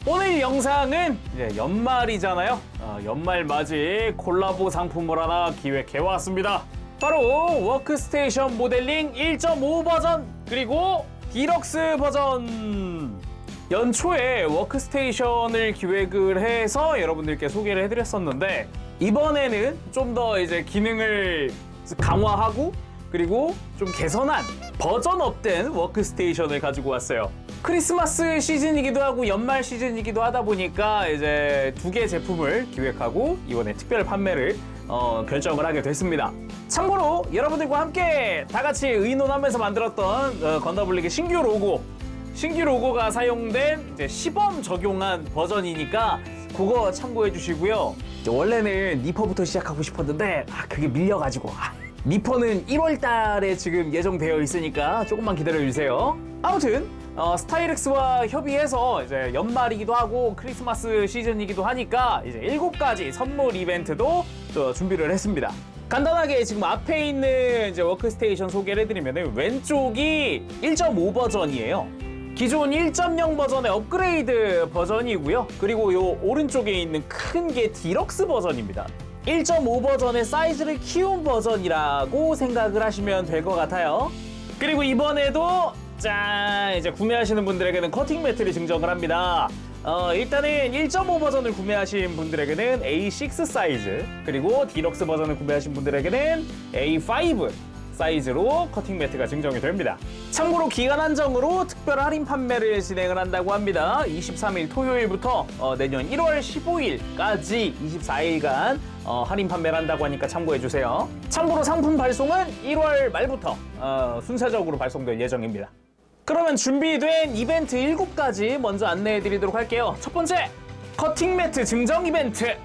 오늘 영상은 이제 연말이잖아요. 연말 맞이 콜라보 상품을 하나 기획해왔습니다. 바로 워크스테이션 모델링 1.5 버전 그리고 디럭스 버전. 연초에 워크스테이션을 기획을 해서 여러분들께 소개를 해드렸었는데 이번에는 좀 더 이제 기능을 강화하고 그리고 좀 개선한 버전업된 워크스테이션을 가지고 왔어요. 크리스마스 시즌이기도 하고 연말 시즌이기도 하다 보니까 이제 두 개 제품을 기획하고 이번에 특별 판매를 결정을 하게 됐습니다. 참고로 여러분들과 함께 다 같이 의논하면서 만들었던 건더블릭의 신규 로고가 사용된 이제 시범 적용한 버전이니까 그거 참고해 주시고요. 원래는 니퍼부터 시작하고 싶었는데 그게 밀려가지고 니퍼는 1월 달에 지금 예정되어 있으니까 조금만 기다려 주세요. 아무튼 스타일엑스와 협의해서 이제 연말이기도 하고 크리스마스 시즌이기도 하니까 이제 7가지 선물 이벤트도 준비를 했습니다. 간단하게 지금 앞에 있는 이제 워크스테이션 소개를 해드리면 왼쪽이 1.5 버전이에요. 기존 1.0 버전의 업그레이드 버전이고요. 그리고 요 오른쪽에 있는 큰 게 디럭스 버전입니다. 1.5 버전의 사이즈를 키운 버전이라고 생각을 하시면 될 것 같아요. 그리고 이번에도 짠! 이제 구매하시는 분들에게는 커팅 매트를 증정을 합니다. 일단은 1.5 버전을 구매하신 분들에게는 A6 사이즈, 그리고 디럭스 버전을 구매하신 분들에게는 A5 사이즈로 커팅 매트가 증정이 됩니다. 참고로 기간 한정으로 특별 할인 판매를 진행을 한다고 합니다. 23일 토요일부터 내년 1월 15일까지 24일간 할인 판매를 한다고 하니까 참고해주세요. 참고로 상품 발송은 1월 말부터 순차적으로 발송될 예정입니다. 그러면 준비된 이벤트 7가지 먼저 안내해드리도록 할게요. 첫 번째, 커팅 매트 증정 이벤트.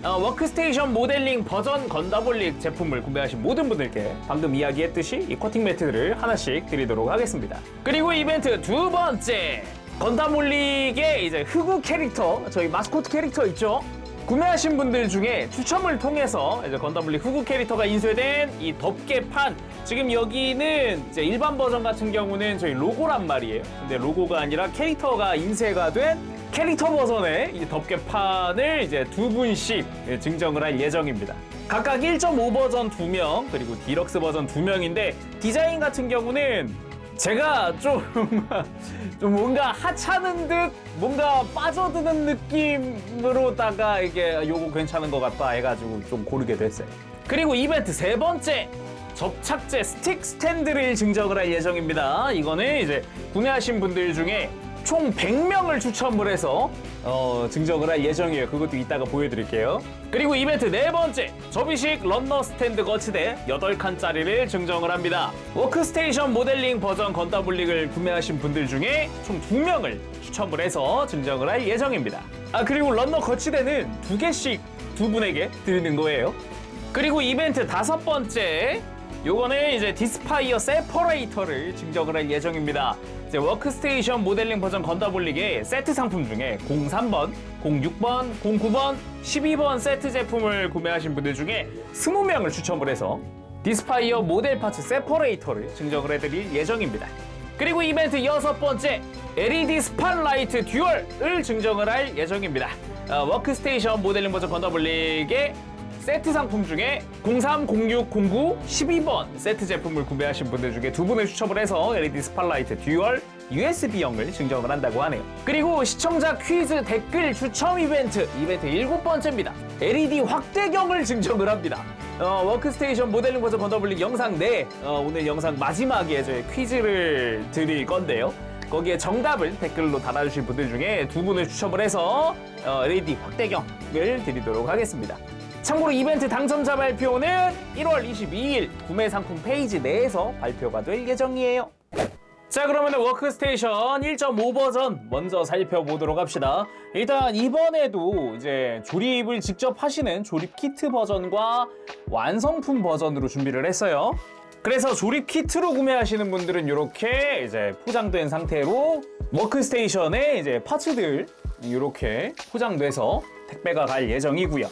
워크스테이션 모델링 버전 건더블릭 제품을 구매하신 모든 분들께 방금 이야기했듯이 이 커팅 매트들을 하나씩 드리도록 하겠습니다. 그리고 이벤트 두 번째, 건더블릭의 이제 흑우 캐릭터, 저희 마스코트 캐릭터 있죠? 구매하신 분들 중에 추첨을 통해서 이제 건더블릭 흑우 캐릭터가 인쇄된 이 덮개판, 지금 여기는 이제 일반 버전 같은 경우는 저희 로고란 말이에요. 근데 로고가 아니라 캐릭터가 인쇄가 된 캐릭터 버전의 이 덮개판을 이제 두 분씩 증정을 할 예정입니다. 각각 1.5 버전 2명, 그리고 디럭스 버전 2명인데 디자인 같은 경우는 제가 좀 뭔가 하찮은 듯 뭔가 빠져드는 느낌으로다가 이게 요거 괜찮은 것 같다 해가지고 좀 고르게 됐어요. 그리고 이벤트 세 번째, 접착제 스틱 스탠드를 증정을 할 예정입니다. 이거는 이제 구매하신 분들 중에 총 100명을 추첨을 해서 증정을 할 예정이에요. 그것도 이따가 보여드릴게요. 그리고 이벤트 네 번째, 접이식 런너 스탠드 거치대 8칸짜리를 증정을 합니다. 워크스테이션 모델링 버전 건더블릭을 구매하신 분들 중에 총 2명을 추첨을 해서 증정을 할 예정입니다. 그리고 런너 거치대는 2개씩 2분에게 드리는 거예요. 그리고 이벤트 다섯 번째, 요거는 이제 디스파이어 세퍼레이터를 증정을 할 예정입니다. 이제 워크스테이션 모델링 버전 건더블릭의 세트 상품 중에 03번, 06번, 09번, 12번 세트 제품을 구매하신 분들 중에 20명을 추첨을 해서 디스파이어 모델 파츠 세퍼레이터를 증정을 해드릴 예정입니다. 그리고 이벤트 여섯 번째, LED 스팟라이트 듀얼을 증정을 할 예정입니다. 워크스테이션 모델링 버전 건더블릭의 세트 상품 중에 03, 06, 09, 12번 세트 제품을 구매하신 분들 중에 2분을 추첨을 해서 LED 스팟라이트 듀얼 USB형을 증정을 한다고 하네요. 그리고 시청자 퀴즈 댓글 추첨 이벤트 7번째입니다. LED 확대경을 증정을 합니다. 워크스테이션 모델링 버전 건더블릭 영상 내 오늘 영상 마지막에 저희 퀴즈를 드릴 건데요. 거기에 정답을 댓글로 달아주신 분들 중에 2분을 추첨을 해서 LED 확대경을 드리도록 하겠습니다. 참고로 이벤트 당첨자 발표는 1월 22일 구매 상품 페이지 내에서 발표가 될 예정이에요. 자, 그러면 워크스테이션 1.5 버전 먼저 살펴보도록 합시다. 일단 이번에도 이제 조립을 직접 하시는 조립 키트 버전과 완성품 버전으로 준비를 했어요. 그래서 조립 키트로 구매하시는 분들은 이렇게 이제 포장된 상태로 워크스테이션에 이제 파츠들 이렇게 포장돼서 택배가 갈 예정이고요.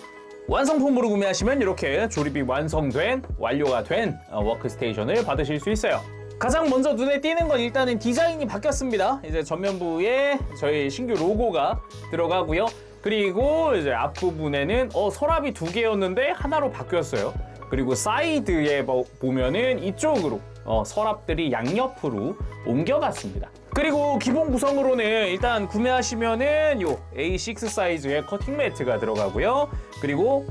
완성품으로 구매하시면 이렇게 조립이 완성된, 완료가 된 워크스테이션을 받으실 수 있어요. 가장 먼저 눈에 띄는 건 일단은 디자인이 바뀌었습니다. 이제 전면부에 저희 신규 로고가 들어가고요. 그리고 이제 앞부분에는 서랍이 2개였는데 하나로 바뀌었어요. 그리고 사이드에 보면은 이쪽으로 서랍들이 양옆으로 옮겨갔습니다. 그리고 기본 구성으로는 일단 구매하시면은 요 A6 사이즈의 커팅 매트가 들어가고요. 그리고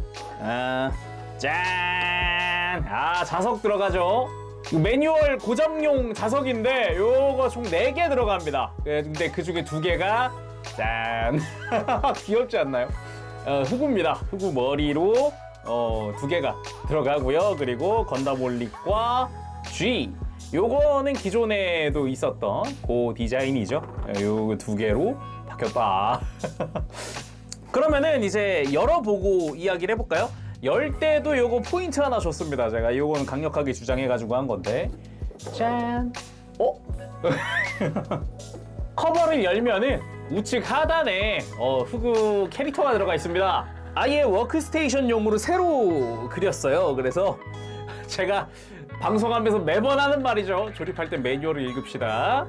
짠! 자석 들어가죠. 매뉴얼 고정용 자석인데 요거 총 4개 들어갑니다. 근데 그 중에 2개가 짠! 귀엽지 않나요? 흑우입니다. 흑우 머리로 2개가 들어가고요. 그리고 건담 올릭과 G 요거는 기존에도 있었던 그 디자인이죠. 요 2개로 바뀌었다. 그러면은 이제 열어보고 이야기를 해볼까요? 열 때도 요거 포인트 하나 줬습니다. 제가 요거는 강력하게 주장해가지고 한 건데 짠! 커버를 열면은 우측 하단에 흑우 캐릭터가 들어가 있습니다. 아예 워크스테이션용으로 새로 그렸어요. 그래서 제가 방송하면서 매번 하는 말이죠. 조립할 때 매뉴얼을 읽읍시다.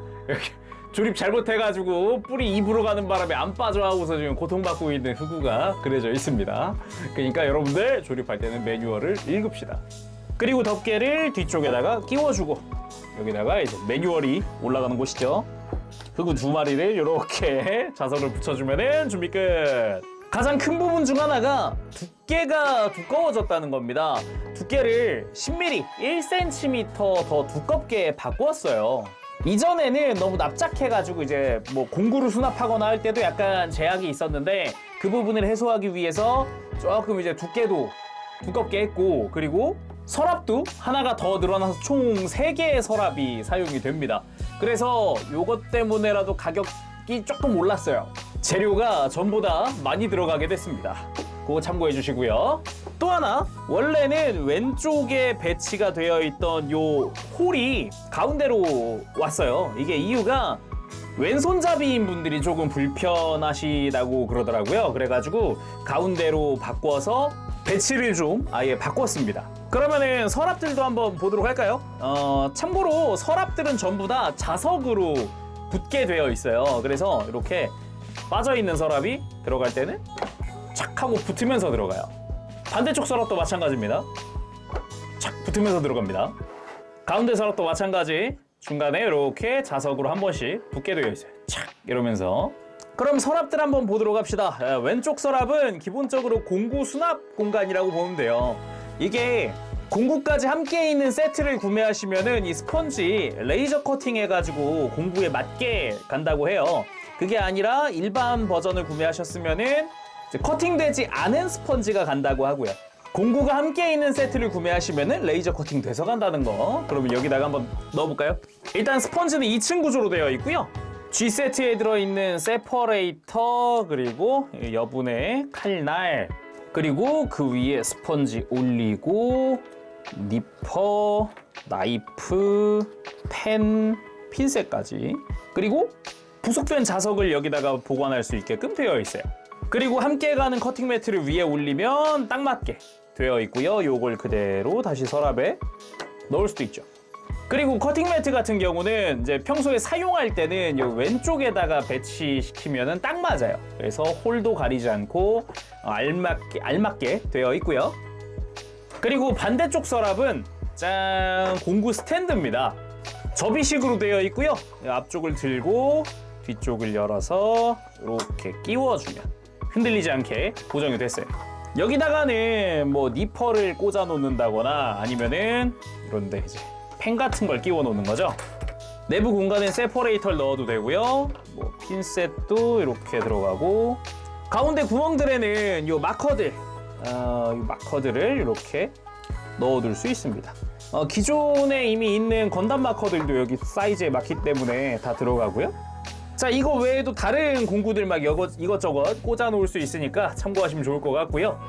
조립 잘못해가지고 뿔이 입으로 가는 바람에 안 빠져하고서 지금 고통받고 있는 흑우가 그려져 있습니다. 그러니까 여러분들 조립할 때는 매뉴얼을 읽읍시다. 그리고 덮개를 뒤쪽에다가 끼워주고 여기다가 이제 매뉴얼이 올라가는 곳이죠. 흑우 2마리를 이렇게 자석을 붙여주면은 준비 끝. 가장 큰 부분 중 하나가 두께가 두꺼워졌다는 겁니다. 두께를 10mm, 1cm 더 두껍게 바꿨어요. 이전에는 너무 납작해가지고 이제 뭐 공구를 수납하거나 할 때도 약간 제약이 있었는데 그 부분을 해소하기 위해서 조금 이제 두께도 두껍게 했고, 그리고 서랍도 하나가 더 늘어나서 총 3개의 서랍이 사용이 됩니다. 그래서 요것 때문에라도 가격이 조금 올랐어요. 재료가 전보다 많이 들어가게 됐습니다. 그거 참고해 주시고요. 또 하나, 원래는 왼쪽에 배치가 되어 있던 요 홀이 가운데로 왔어요. 이게 이유가 왼손잡이인 분들이 조금 불편하시다고 그러더라고요. 그래가지고 가운데로 바꿔서 배치를 좀 아예 바꿨습니다. 그러면은 서랍들도 한번 보도록 할까요? 참고로 서랍들은 전부 다 자석으로 붙게 되어 있어요. 그래서 이렇게 빠져있는 서랍이 들어갈 때는 착 하고 붙으면서 들어가요. 반대쪽 서랍도 마찬가지입니다. 착 붙으면서 들어갑니다. 가운데 서랍도 마찬가지, 중간에 이렇게 자석으로 한 번씩 붙게 되어 있어요. 착 이러면서. 그럼 서랍들 한번 보도록 합시다. 왼쪽 서랍은 기본적으로 공구 수납 공간이라고 보면 돼요. 이게 공구까지 함께 있는 세트를 구매하시면은 이 스펀지 레이저 커팅 해가지고 공구에 맞게 간다고 해요. 그게 아니라 일반 버전을 구매하셨으면은 커팅되지 않은 스펀지가 간다고 하고요. 공구가 함께 있는 세트를 구매하시면은 레이저 커팅 돼서 간다는 거. 그러면 여기다가 한번 넣어볼까요? 일단 스펀지는 2층 구조로 되어 있고요. G 세트에 들어있는 세퍼레이터, 그리고 여분의 칼날, 그리고 그 위에 스펀지 올리고 니퍼, 나이프, 펜, 핀셋까지, 그리고 부속된 자석을 여기다가 보관할 수 있게끔 되어 있어요. 그리고 함께 가는 커팅 매트를 위에 올리면 딱 맞게 되어 있고요. 요걸 그대로 다시 서랍에 넣을 수도 있죠. 그리고 커팅 매트 같은 경우는 이제 평소에 사용할 때는 요 왼쪽에다가 배치시키면은 딱 맞아요. 그래서 홀도 가리지 않고 알맞게 되어 있고요. 그리고 반대쪽 서랍은 짠, 공구 스탠드입니다. 접이식으로 되어 있고요. 앞쪽을 들고 뒤쪽을 열어서 이렇게 끼워주면 흔들리지 않게 고정이 됐어요. 여기다가는 뭐 니퍼를 꽂아 놓는다거나 아니면은 이런데 이제 펜 같은 걸 끼워 놓는 거죠. 내부 공간에 세퍼레이터를 넣어도 되고요. 뭐 핀셋도 이렇게 들어가고, 가운데 구멍들에는 요 마커들, 이 마커들을 이렇게 넣어둘 수 있습니다. 기존에 이미 있는 건담 마커들도 여기 사이즈에 맞기 때문에 다 들어가고요. 자, 이거 외에도 다른 공구들 막 이것저것 꽂아 놓을 수 있으니까 참고하시면 좋을 것 같고요.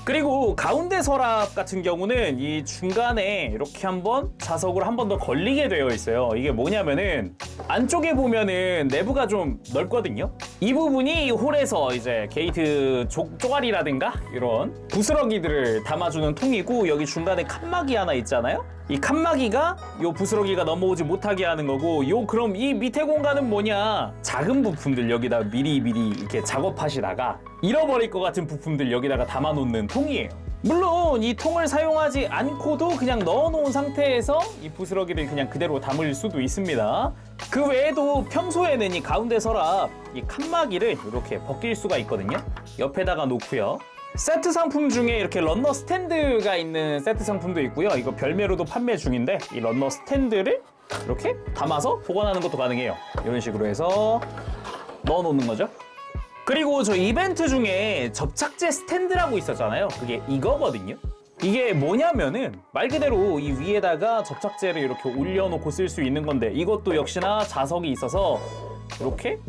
그리고 가운데 서랍 같은 경우는 이 중간에 이렇게 한번 자석으로 한 번 더 걸리게 되어 있어요. 이게 뭐냐면은 안쪽에 보면은 내부가 좀 넓거든요. 이 부분이 홀에서 이제 게이트 쪼가리라든가 이런 부스러기들을 담아주는 통이고, 여기 중간에 칸막이 하나 있잖아요. 이 칸막이가 요 부스러기가 넘어오지 못하게 하는 거고, 그럼 이 밑에 공간은 뭐냐? 작은 부품들 여기다 미리 이렇게 작업하시다가 잃어버릴 것 같은 부품들 여기다가 담아놓는 통이에요. 물론 이 통을 사용하지 않고도 그냥 넣어놓은 상태에서 이 부스러기를 그냥 그대로 담을 수도 있습니다. 그 외에도 평소에는 이 가운데 서랍 이 칸막이를 이렇게 벗길 수가 있거든요. 옆에다가 놓고요. 세트 상품 중에 이렇게 런너 스탠드가 있는 세트 상품도 있고요. 이거 별매로도 판매 중인데 이 런너 스탠드를 이렇게 담아서 보관하는 것도 가능해요. 이런 식으로 해서 넣어놓는 거죠. 그리고 저 이벤트 중에 접착제 스탠드라고 있었잖아요. 그게 이거거든요. 이게 뭐냐면은 말 그대로 이 위에다가 접착제를 이렇게 올려놓고 쓸 수 있는 건데, 이것도 역시나 자석이 있어서 이렇게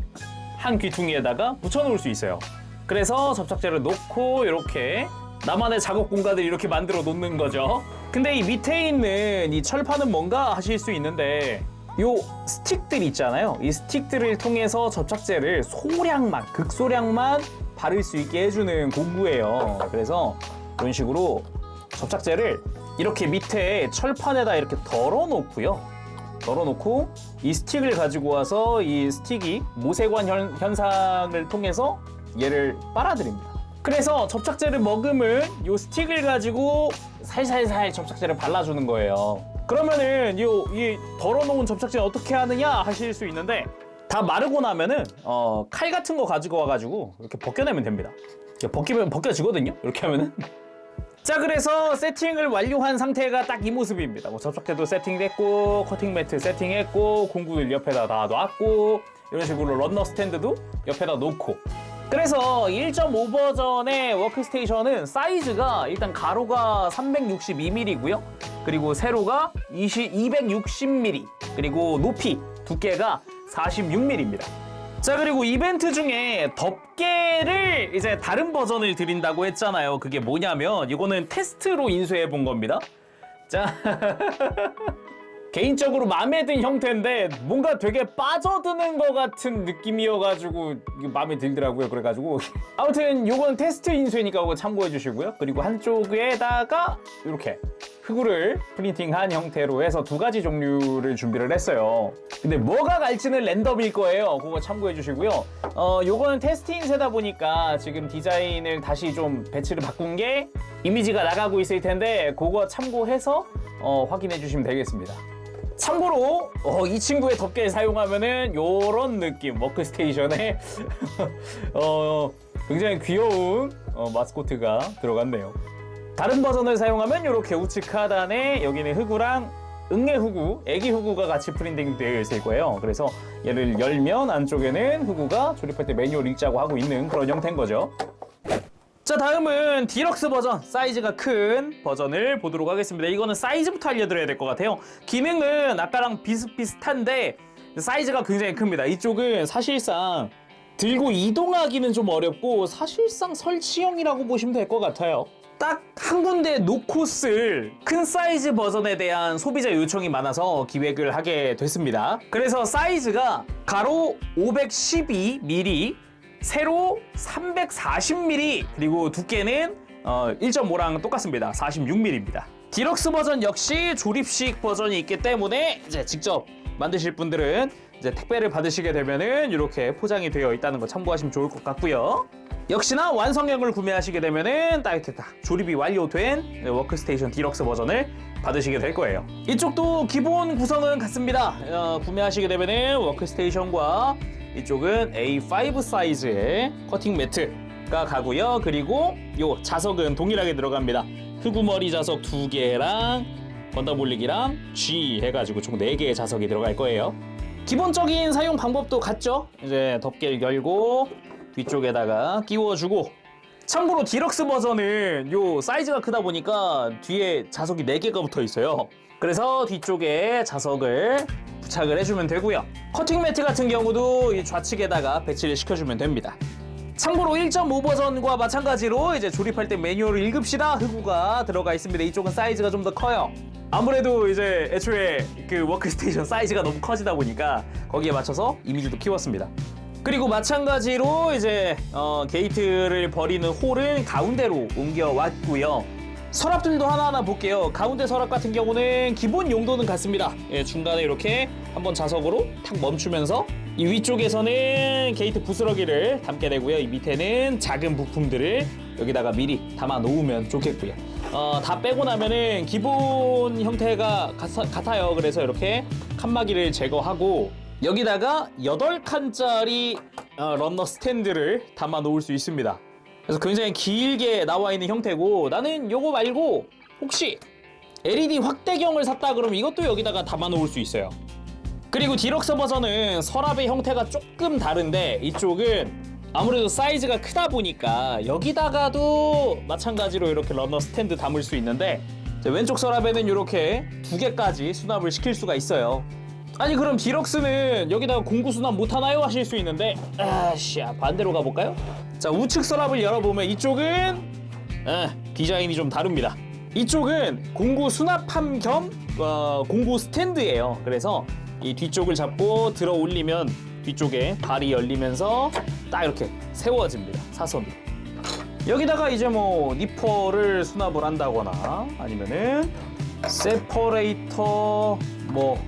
한 귀퉁이에다가 붙여놓을 수 있어요. 그래서 접착제를 놓고 이렇게 나만의 작업 공간을 이렇게 만들어 놓는 거죠. 근데 이 밑에 있는 이 철판은 뭔가 하실 수 있는데, 요 스틱들 있잖아요. 이 스틱들을 통해서 접착제를 소량만, 극소량만 바를 수 있게 해주는 공구예요. 그래서 이런 식으로 접착제를 이렇게 밑에 철판에다 이렇게 덜어놓고요. 덜어놓고 이 스틱을 가지고 와서 이 스틱이 모세관 현상을 통해서 얘를 빨아들입니다. 그래서 접착제를 머금은 이 스틱을 가지고 살살살 접착제를 발라주는 거예요. 그러면은 이 덜어놓은 접착제는 어떻게 하느냐 하실 수 있는데, 다 마르고 나면은 칼 같은 거 가지고 와가지고 이렇게 벗겨내면 됩니다. 벗기면 벗겨지거든요. 이렇게 하면은. 자, 그래서 세팅을 완료한 상태가 딱 이 모습입니다. 뭐 접착제도 세팅됐고, 커팅 매트 세팅했고, 공구들 옆에다 다 놨고, 이런 식으로 런너 스탠드도 옆에다 놓고. 그래서 1.5 버전의 워크스테이션은 사이즈가 일단 가로가 362mm고요. 그리고 세로가 260mm, 그리고 높이, 두께가 46mm입니다. 자, 그리고 이벤트 중에 덮개를 이제 다른 버전을 드린다고 했잖아요. 그게 뭐냐면 이거는 테스트로 인수해 본 겁니다. 자, 개인적으로 마음에 든 형태인데 뭔가 되게 빠져드는 것 같은 느낌이어가지고 마음에 들더라고요. 그래가지고 아무튼 요건 테스트 인수니까 그거 참고해 주시고요. 그리고 한쪽에다가 이렇게 흙을 프린팅한 형태로 해서 두 가지 종류를 준비를 했어요. 근데 뭐가 갈지는 랜덤일 거예요. 그거 참고해 주시고요. 요거는 테스트 인쇄다 보니까 지금 디자인을 다시 좀 배치를 바꾼 게 이미지가 나가고 있을 텐데, 그거 참고해서 확인해 주시면 되겠습니다. 참고로 이 친구의 덮개를 사용하면은 요런 느낌, 워크스테이션에 굉장히 귀여운 마스코트가 들어갔네요. 다른 버전을 사용하면 이렇게 우측 하단에 여기는 흑우랑 응애 흑우, 애기 흑우가 같이 프린팅 되어 있을 거예요. 그래서 얘를 열면 안쪽에는 흑우가 조립할 때 매뉴얼 읽자고 하고 있는 그런 형태인 거죠. 자, 다음은 디럭스 버전, 사이즈가 큰 버전을 보도록 하겠습니다. 이거는 사이즈부터 알려드려야 될 것 같아요. 기능은 아까랑 비슷비슷한데 사이즈가 굉장히 큽니다. 이쪽은 사실상 들고 이동하기는 좀 어렵고 사실상 설치형이라고 보시면 될 것 같아요. 딱 한 군데 놓고 쓸 큰 사이즈 버전에 대한 소비자 요청이 많아서 기획을 하게 됐습니다. 그래서 사이즈가 가로 512mm, 세로 340mm, 그리고 두께는 1.5랑 똑같습니다. 46mm입니다. 디럭스 버전 역시 조립식 버전이 있기 때문에 이제 직접 만드실 분들은 이제 택배를 받으시게 되면은 이렇게 포장이 되어 있다는 거 참고하시면 좋을 것 같고요. 역시나 완성형을 구매하시게 되면은 딱 이렇게 딱 조립이 완료된 워크스테이션 디럭스 버전을 받으시게 될 거예요. 이쪽도 기본 구성은 같습니다. 구매하시게 되면은 워크스테이션과 이쪽은 A5 사이즈의 커팅 매트가 가고요. 그리고 요 자석은 동일하게 들어갑니다. 흑우머리 자석 2개랑 건담올리기랑 G 해가지고 총 4개의 자석이 들어갈 거예요. 기본적인 사용 방법도 같죠? 이제 덮개를 열고 뒤쪽에다가 끼워주고, 참고로 디럭스 버전은 요 사이즈가 크다 보니까 뒤에 자석이 4개가 붙어 있어요. 그래서 뒤쪽에 자석을 부착을 해주면 되고요. 커팅 매트 같은 경우도 이 좌측에다가 배치를 시켜주면 됩니다. 참고로 1.5 버전과 마찬가지로 이제 조립할 때 매뉴얼을 읽읍시다 흑우가 들어가 있습니다. 이쪽은 사이즈가 좀 더 커요. 아무래도 이제 애초에 그 워크스테이션 사이즈가 너무 커지다 보니까 거기에 맞춰서 이미지도 키웠습니다. 그리고 마찬가지로 이제 게이트를 버리는 홀은 가운데로 옮겨왔고요. 서랍들도 하나하나 볼게요. 가운데 서랍 같은 경우는 기본 용도는 같습니다. 예, 중간에 이렇게 한번 자석으로 탁 멈추면서 이 위쪽에서는 게이트 부스러기를 담게 되고요. 이 밑에는 작은 부품들을 여기다가 미리 담아 놓으면 좋겠고요. 다 빼고 나면은 기본 형태가 같아요. 그래서 이렇게 칸막이를 제거하고 여기다가 8칸짜리 런너 스탠드를 담아 놓을 수 있습니다. 그래서 굉장히 길게 나와 있는 형태고, 나는 요거 말고 혹시 LED 확대경을 샀다 그러면 이것도 여기다가 담아 놓을 수 있어요. 그리고 디럭스 버전은 서랍의 형태가 조금 다른데, 이쪽은 아무래도 사이즈가 크다 보니까 여기다가도 마찬가지로 이렇게 러너 스탠드 담을 수 있는데, 왼쪽 서랍에는 이렇게 2개까지 수납을 시킬 수가 있어요. 아니 그럼 디럭스는 여기다가 공구 수납 못하나요? 하실 수 있는데, 반대로 가볼까요? 자, 우측 서랍을 열어보면 이쪽은 디자인이 좀 다릅니다. 이쪽은 공구 수납함 겸 공구 스탠드예요. 그래서 이 뒤쪽을 잡고 들어 올리면 뒤쪽에 발이 열리면서 딱 이렇게 세워집니다. 사선으로. 여기다가 이제 뭐 니퍼를 수납을 한다거나 아니면은 세퍼레이터, 뭐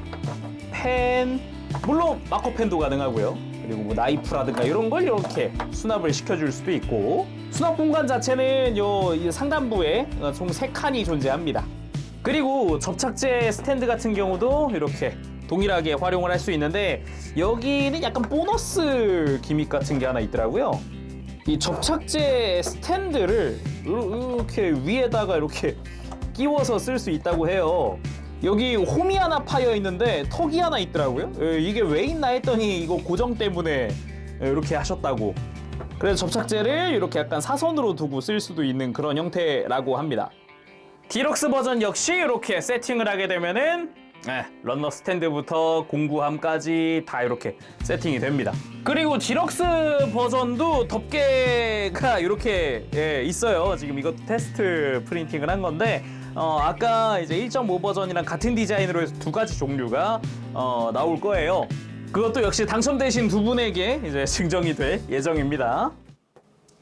펜, 물론 마커펜도 가능하고요. 그리고 뭐 나이프라든가 이런 걸 이렇게 수납을 시켜줄 수도 있고, 수납 공간 자체는 요 상단부에 총 3칸이 존재합니다. 그리고 접착제 스탠드 같은 경우도 이렇게 동일하게 활용을 할 수 있는데, 여기는 약간 보너스 기믹 같은 게 하나 있더라고요. 이 접착제 스탠드를 이렇게 위에다가 이렇게 끼워서 쓸 수 있다고 해요. 여기 홈이 하나 파여 있는데 턱이 하나 있더라고요. 이게 왜 있나 했더니 이거 고정 때문에 이렇게 하셨다고. 그래서 접착제를 이렇게 약간 사선으로 두고 쓸 수도 있는 그런 형태라고 합니다. 디럭스 버전 역시 이렇게 세팅을 하게 되면은 런너 스탠드부터 공구함까지 다 이렇게 세팅이 됩니다. 그리고 디럭스 버전도 덮개가 이렇게 있어요. 지금 이것도 테스트 프린팅을 한 건데, 아까 이제 1.5 버전이랑 같은 디자인으로 해서 2가지 종류가 나올 거예요. 그것도 역시 당첨되신 2분에게 이제 증정이 될 예정입니다.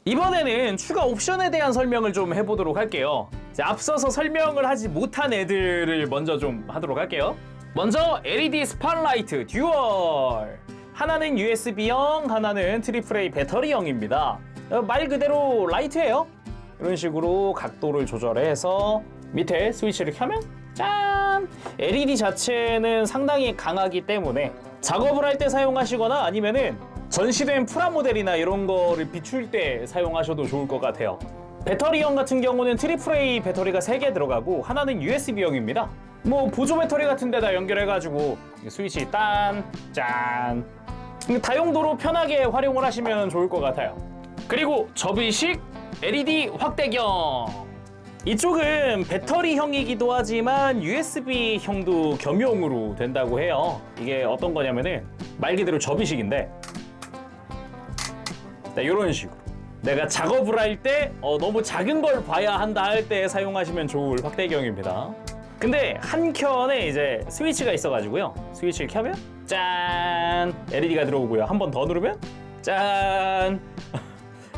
이번에는 추가 옵션에 대한 설명을 좀 해보도록 할게요. 앞서서 설명을 하지 못한 애들을 먼저 좀 하도록 할게요. 먼저 LED 스팟라이트 듀얼. 하나는 USB형, 하나는 AAA 배터리형입니다. 말 그대로 라이트예요. 이런 식으로 각도를 조절해서 밑에 스위치를 켜면 짠! LED 자체는 상당히 강하기 때문에 작업을 할 때 사용하시거나 아니면은 전시된 프라모델이나 이런 거를 비출 때 사용하셔도 좋을 것 같아요. 배터리형 같은 경우는 AAA 배터리가 3개 들어가고 하나는 USB형입니다. 뭐 보조 배터리 같은 데다 연결해가지고 스위치 딴, 짠. 다용도로 편하게 활용을 하시면 좋을 것 같아요. 그리고 접이식 LED 확대경. 이쪽은 배터리형이기도 하지만 USB형도 겸용으로 된다고 해요. 이게 어떤 거냐면은 말 그대로 접이식인데, 이런 식으로 내가 작업을 할 때 너무 작은 걸 봐야 한다 할 때 사용하시면 좋을 확대경입니다. 근데 한 켠에 이제 스위치가 있어가지고요. 스위치를 켜면 짠! LED가 들어오고요. 한 번 더 누르면 짠!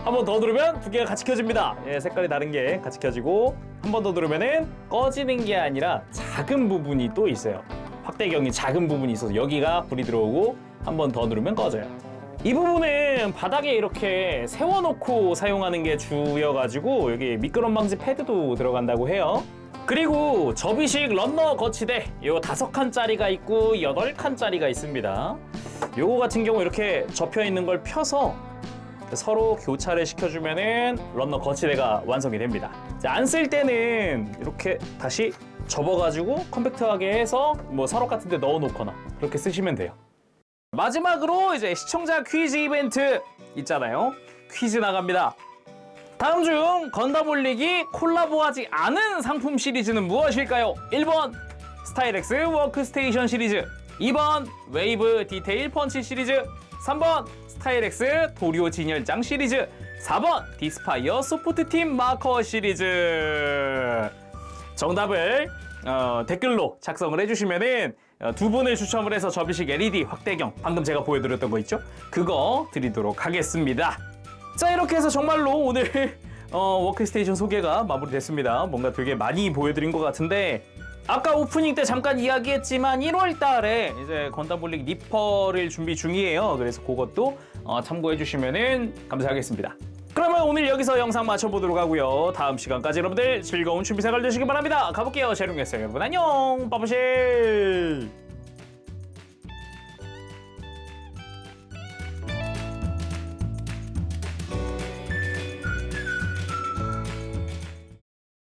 한 번 더 누르면 2개가 같이 켜집니다. 색깔이 다른 게 같이 켜지고, 한 번 더 누르면은 꺼지는 게 아니라 작은 부분이 또 있어요. 확대경이 작은 부분이 있어서 여기가 불이 들어오고, 한 번 더 누르면 꺼져요. 이 부분은 바닥에 이렇게 세워놓고 사용하는 게 주여가지고 여기 미끄럼 방지 패드도 들어간다고 해요. 그리고 접이식 런너 거치대, 요 5칸짜리가 있고 8칸짜리가 있습니다. 요거 같은 경우 이렇게 접혀 있는 걸 펴서 서로 교차를 시켜주면은 런너 거치대가 완성이 됩니다. 안 쓸 때는 이렇게 다시 접어가지고 컴팩트하게 해서 뭐 서랍 같은 데 넣어놓거나 그렇게 쓰시면 돼요. 마지막으로 이제 시청자 퀴즈 이벤트 있잖아요. 퀴즈 나갑니다. 다음 중 건담 올리기 콜라보하지 않은 상품 시리즈는 무엇일까요? 1번 스타일엑스 워크스테이션 시리즈, 2번 웨이브 디테일 펀치 시리즈, 3번 스타일엑스 도리오 진열장 시리즈, 4번 디스파이어 소프트팀 마커 시리즈. 정답을 댓글로 작성을 해주시면은 2분을 추첨을 해서 접이식 LED 확대경, 방금 제가 보여드렸던 거 있죠? 그거 드리도록 하겠습니다. 자, 이렇게 해서 정말로 오늘 워크스테이션 소개가 마무리됐습니다. 뭔가 되게 많이 보여드린 것 같은데 아까 오프닝 때 잠깐 이야기했지만 1월 달에 이제 건담볼릭 리퍼를 준비 중이에요. 그래서 그것도 참고해 주시면 감사하겠습니다. 그러면 오늘 여기서 영상 마쳐보도록 하고요. 다음 시간까지 여러분들 즐거운 준비 생활 되시기 바랍니다. 가볼게요. 재롱이었어요. 여러분 안녕. 빠바실.